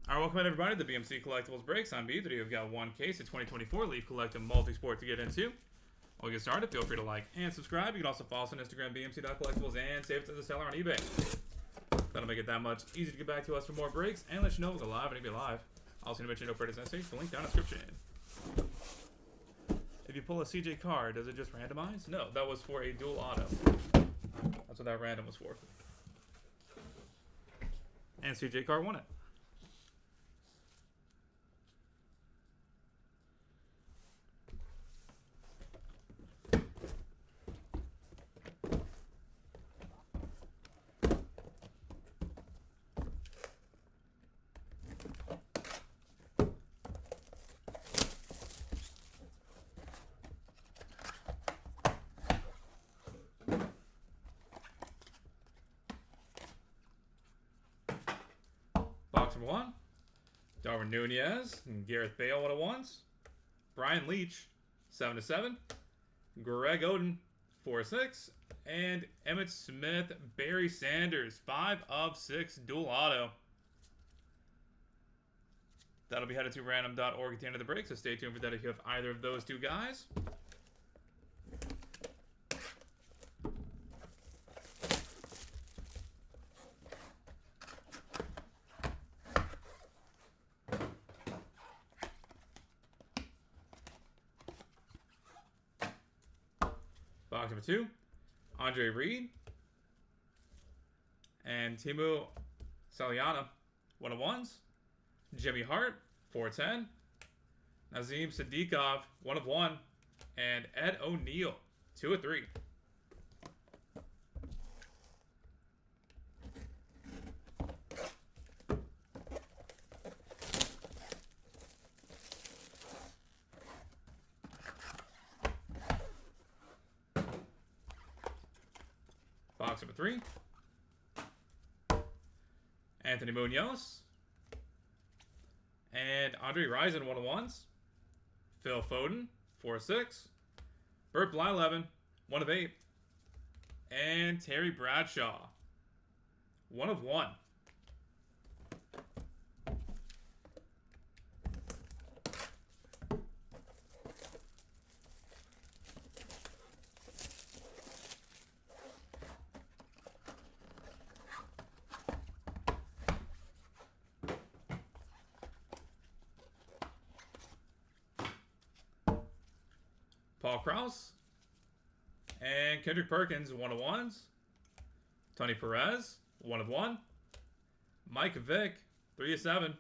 Alright, welcome in everybody to the BMC Collectibles Breaks. I'm B. Today we've got one case of 2024 Leaf Collective Multisport to get into. While we get started, feel free to like and subscribe. You can also follow us on Instagram, bmc.collectibles, and save it to the seller on eBay. That'll make it that much easier to get back to us for more breaks and let you know we'll go live and it'll be live. Also, need to mention no purchase necessary. The link down in the description. If you pull a CJ card, does it just randomize? No, that was for a dual auto. That's what that random was for. And CJ card won it. Box number 1, Darwin Nunez and Gareth Bale 101s, Brian Leach 7/7, Greg Oden 4/6, and Emmitt Smith, Barry Sanders 5/6 dual auto. That'll be headed to random.org at the end of the break, so stay tuned for that if you have either of those two guys. Box number 2, Andre Reed and Timu Saliana 1/1s, Jimmy Hart 4/10, Nazim Sadikov 1/1, and Ed O'Neill 2/3. Box number 3, Anthony Munoz and Andre Rison 1/1s, Phil Foden 4/6, Bert Blyleven 1/8, and Terry Bradshaw 1/1. Paul Krause and Kendrick Perkins 1/1s, Tony Perez 1/1, Mike Vick 3/7,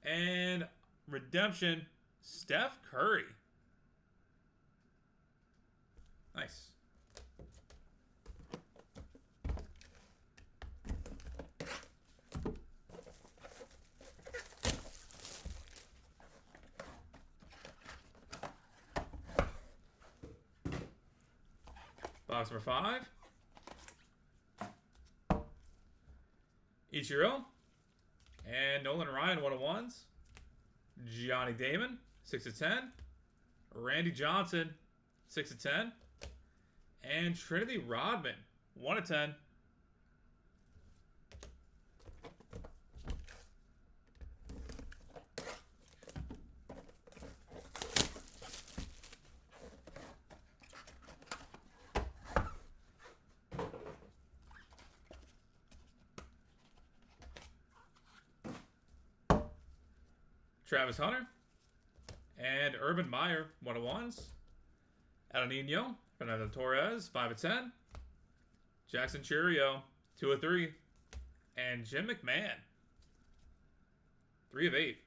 and Redemption Steph Curry. Nice. Box number 5, Ichiro and Nolan Ryan 1/1s, Johnny Damon 6/10, Randy Johnson 6/10, and Trinity Rodman 1/10. Travis Hunter and Urban Meyer 1/1s, El Nino, Fernando Torres 5/10, Jackson Churio 2/3, and Jim McMahon 3/8.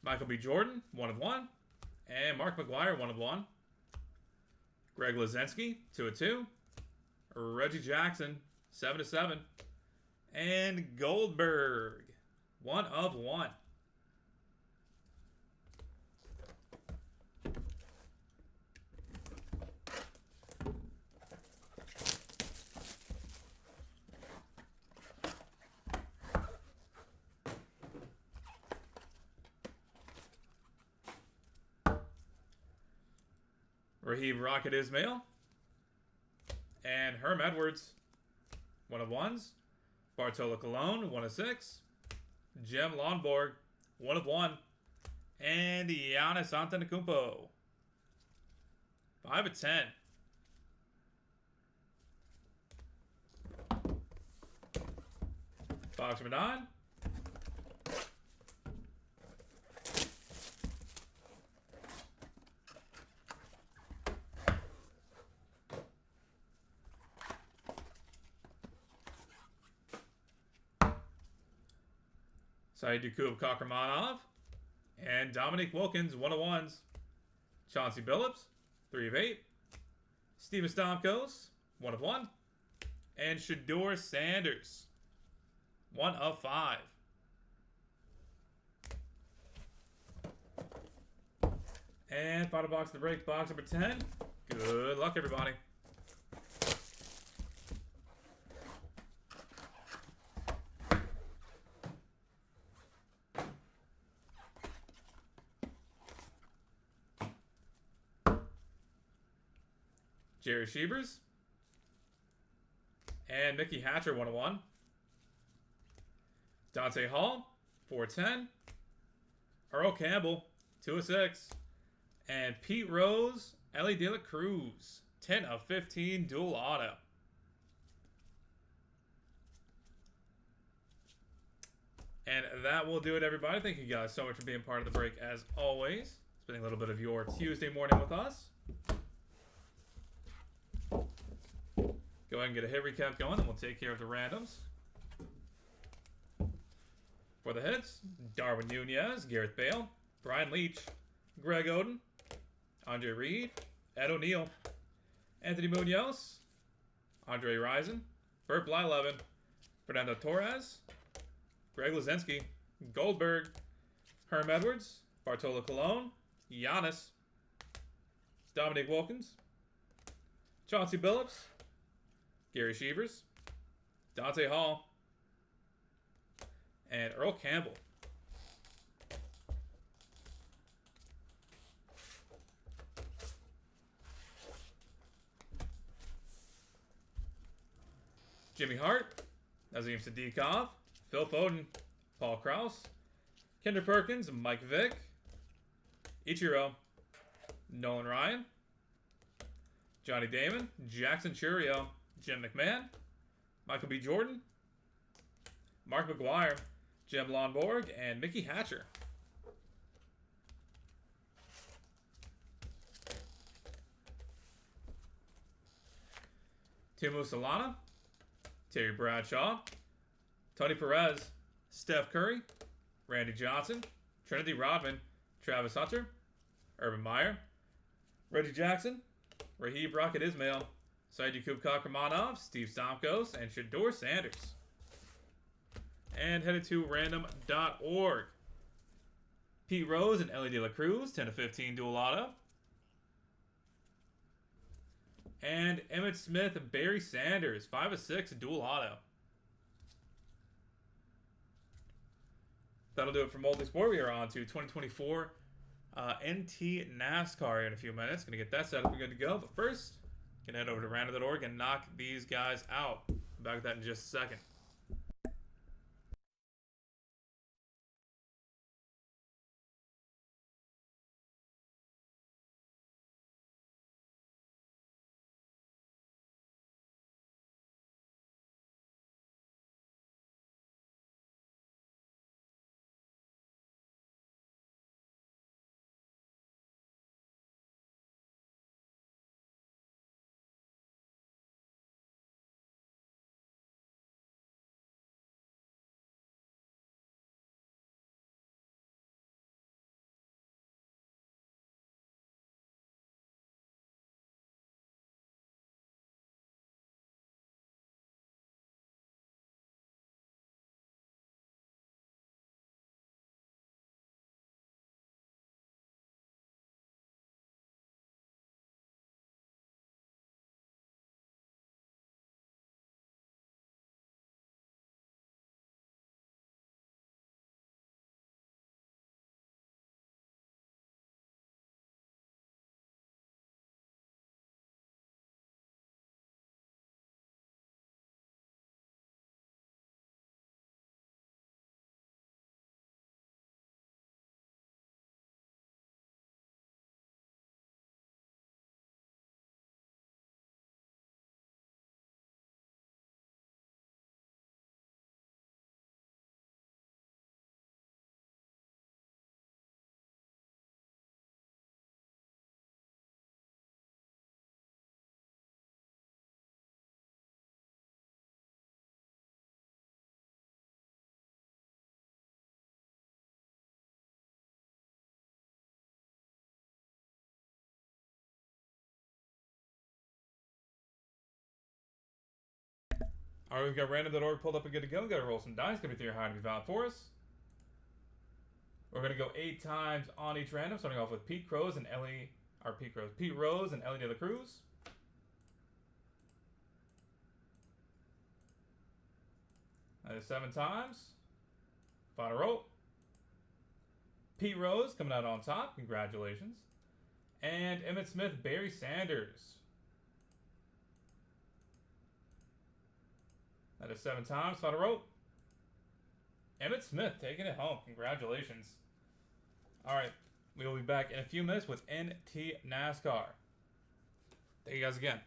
Michael B. Jordan 1/1, and Mark McGuire 1/1. Greg Lazensky 2/2, Reggie Jackson 7/7, and Goldberg 1/1. Raheem Rocket Ismail. And Herm Edwards, 1 of 1s. Bartolo Colon, 1 of 6. Jem Lonborg, 1 of 1. And Giannis Antetokounmpo, 5 of 10. Box number 9. Saidukub Kakramanov. And Dominique Wilkins, 1 of 1s. Chauncey Billups, 3 of 8. Steven Stamkos, 1 of 1. And Shedeur Sanders, 1 of 5. And final box of the break, box number 10. Good luck, everybody. Jerry Shevers. And Mickey Hatcher, 1 of 1. Dante Hall, 410. Earl Campbell, 2 of 6. And Pete Rose, Ellie De La Cruz, 10 of 15 dual auto. And that will do it, everybody. Thank you guys so much for being part of the break as always. Spending a little bit of your Tuesday morning with us. Go ahead and get a hit recap going, and we'll take care of the randoms. For the hits, Darwin Nunez, Gareth Bale, Brian Leach, Greg Oden, Andre Reed, Ed O'Neill, Anthony Munoz, Andre Rison, Bert Blyleven, Fernando Torres, Greg Luzinski, Goldberg, Herm Edwards, Bartolo Colon, Giannis, Dominique Wilkins, Chauncey Billups, Gary Shevers, Dante Hall, and Earl Campbell. Jimmy Hart, Nazim Sadikov, Phil Foden, Paul Krause, Kendra Perkins, Mike Vick, Ichiro, Nolan Ryan, Johnny Damon, Jackson Churio, Jim McMahon, Michael B. Jordan, Mark McGuire, Jem Lonborg, and Mickey Hatcher. Timo Solana, Terry Bradshaw, Tony Perez, Steph Curry, Randy Johnson, Trinity Rodman, Travis Hunter, Urban Meyer, Reggie Jackson, Raheem Rocket Ismail, Saidukub Kakramanov, Steve Stamkos, and Shedeur Sanders. And headed to random.org. Pete Rose and Ellie De La Cruz, 10 of 15 dual auto. And Emmitt Smith and Barry Sanders, 5 of 6 dual auto. That'll do it for Multisport. We are on to 2024 NT NASCAR in a few minutes. Going to get that set up and good to go. But first, can head over to random.org and knock these guys out. Back with that in just a second. All right, we've got random.org pulled up and good to go. Got to roll some dice. Gonna be 3 or higher to be valid for us. We're gonna go 8 times on each random, starting off with Pete Rose and Ellie De La Cruz. That is 7 times. Final roll. Pete Rose coming out on top. Congratulations. And Emmitt Smith, Barry Sanders. That is 7 times. Final roll. Emmitt Smith taking it home. Congratulations. All right. We will be back in a few minutes with NT NASCAR. Thank you guys again.